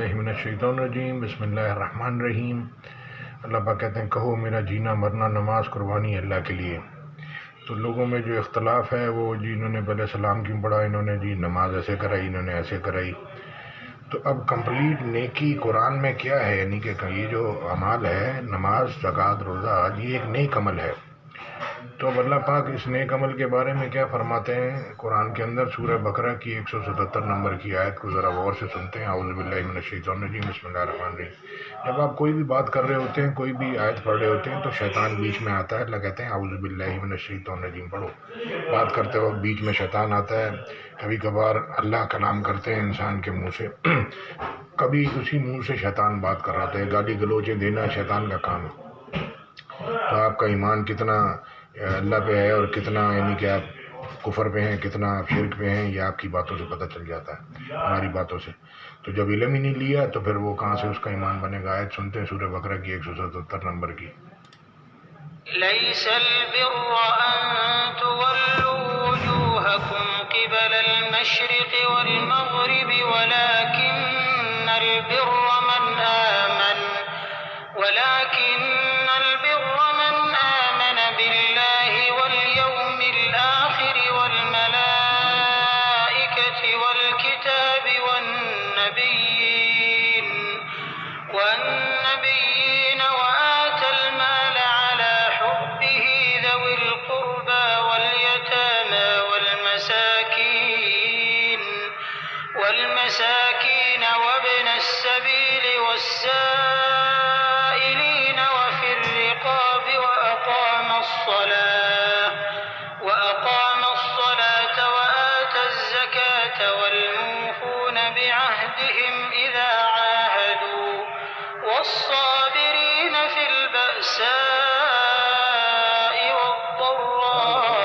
باللہ من الشیطان الرجیم، بسم اللہ الرحمن الرحیم۔ اللہ پاک کہتے ہیں کہو میرا جینا مرنا نماز قربانی اللہ کے لیے۔ تو لوگوں میں جو اختلاف ہے وہ انہوں نے پہلے سلام کیوں پڑھا، انہوں نے جی نماز ایسے کرائی، انہوں نے ایسے کرائی۔ تو اب کمپلیٹ نیکی قرآن میں کیا ہے، یعنی کہ یہ جو اعمال ہے نماز زکوٰۃ روزہ حج، یہ ایک نیک عمل ہے۔ تو اب اللہ پاک اس نیک عمل کے بارے میں کیا فرماتے ہیں قرآن کے اندر، سورہ بقرہ کی 177 نمبر کی آیت کو ذرا غور سے سنتے ہیں۔ اعوذ باللہ من الشیطان الرجیم، بسم اللہ الرحمن الرحیم۔ جب آپ کوئی بھی بات کر رہے ہوتے ہیں، کوئی بھی آیت پڑھ رہے ہوتے ہیں، تو شیطان بیچ میں آتا ہے۔ اللہ کہتے ہیں اعوذ باللہ من الشیطان الرجیم پڑھو۔ بات کرتے وقت بیچ میں شیطان آتا ہے۔ کبھی کبھار اللہ کلام کرتے ہیں انسان کے منہ سے، کبھی اسی منہ سے شیطان بات کر رہا ہوتا ہے۔ گالی گلوچیں دینا شیطان کا کام ہے۔ تو آپ کا ایمان کتنا اللہ پہ ہے اور کتنا یعنی کہ آپ کفر پہ ہیں، کتنا آپ شرک پہ ہیں، یہ آپ کی باتوں سے پتہ چل جاتا ہے، ہماری باتوں سے۔ تو جب علم ہی نہیں لیا تو پھر وہ کہاں سے اس کا ایمان بنے گا۔ آیت سنتے ہیں سورہ بقرہ کی 177 نمبر کی۔ ليس البر أن تولوا وجوهكم قبل المشرق والمغرب ولكن البر من آمن بالله واليوم الآخر والملائكة والكتاب والنبيين وآتى المال على حبه ذوي القربى واليتامى والمساكين وابن السبيل والسائلين وفي الرقاب وأقام الصلاة وآتى الزكاة والموفون بعهدهم إذا عاهدوا والصابرين في البأساء والضراء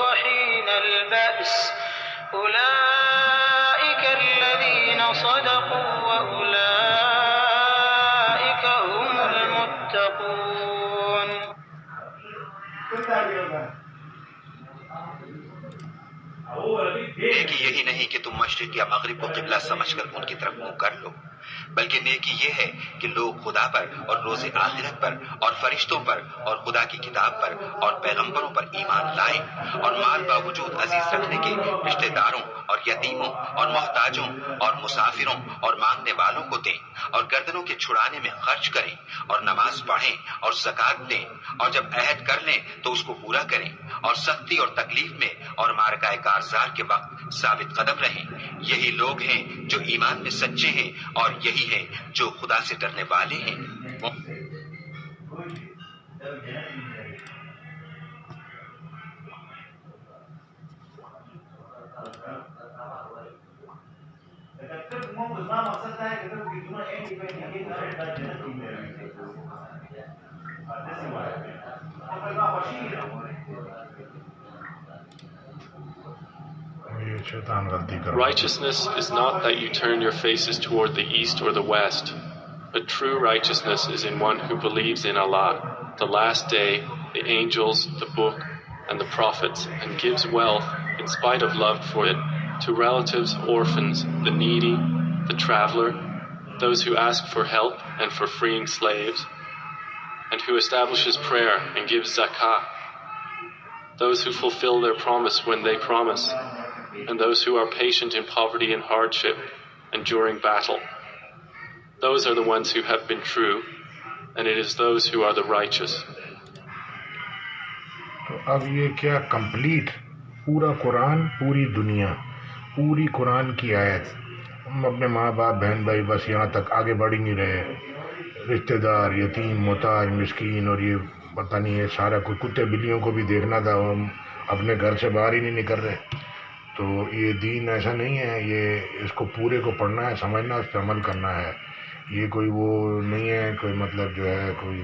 وحين البأس أولئك الذين صدقوا وأولئك هم المتقون۔ نیکی یہی نہیں کہ تم مشرق یا مغرب کو قبلہ سمجھ کر ان کی طرف منہ کر لو، بلکہ نیکی یہ ہے کہ لوگ خدا پر اور روز آخرت پر اور فرشتوں پر اور خدا کی کتاب پر اور پیغمبروں پر ایمان لائیں، اور مال باوجود عزیز رکھنے کے رشتہ داروں اور یتیموں اور محتاجوں اور مسافروں اور مانگنے والوں کو دیں، اور گردنوں کے چھڑانے میں خرچ کریں، اور نماز پڑھیں اور زکوٰۃ دیں، اور جب عہد کر لیں تو اس کو پورا کریں، اور سختی اور تکلیف میں اور معرکہ کارزار کے وقت ثابت قدم رہیں۔ یہی لوگ ہیں جو ایمان میں سچے ہیں، اور یہی ہیں جو خدا سے ڈرنے والے ہیں۔ Righteousness is not that you turn your faces toward the east or the west, but true righteousness is in one who believes in Allah, the last day, the angels, the book, and the prophets, and gives wealth in spite of love for it to relatives, orphans, the needy, the traveler, those who ask for help and for freeing slaves, and who establishes prayer and gives zakah, those who fulfill their promise when they promise, and those who are patient in poverty and hardship and during battle. Those are the ones who have been true, and it is those who are the righteous. تو اب یہ کیا complete پورا قرآن، پوری دنیا، پوری قرآن کی آیت، ہم اپنے ماں باپ بہن بھائی بس یہاں تک آگے بڑھ ہی نہیں رہے، رشتہ دار یتیم محتاج مسکین، اور یہ پتہ نہیں ہے سارا کوئی کتے بلیوں کو بھی دیکھنا تھا، ہم اپنے گھر سے باہر ہی نہیں نکل رہے۔ تو یہ دین ایسا نہیں ہے، یہ اس کو پورے کو پڑھنا ہے، سمجھنا، اس پہ عمل کرنا ہے۔ یہ کوئی وہ نہیں ہے کوئی مطلب جو ہے کوئی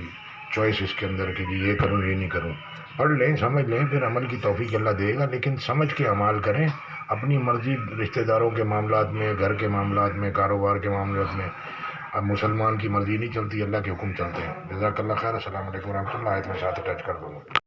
چوائس اس کے اندر کہ جی یہ کروں یہ نہیں کروں۔ پڑھ لیں سمجھ لیں، پھر عمل کی توفیق اللہ دے گا، لیکن سمجھ کے اعمال کریں۔ اپنی مرضی رشتہ داروں کے معاملات میں، گھر کے معاملات میں، کاروبار کے معاملات میں اب مسلمان کی مرضی نہیں چلتی، اللہ کے حکم چلتے ہیں۔ جزاک اللہ خیر۔ السلام علیکم ورحمۃ اللہ۔ آیت میں ساتھ اٹیچ کر دوں گا۔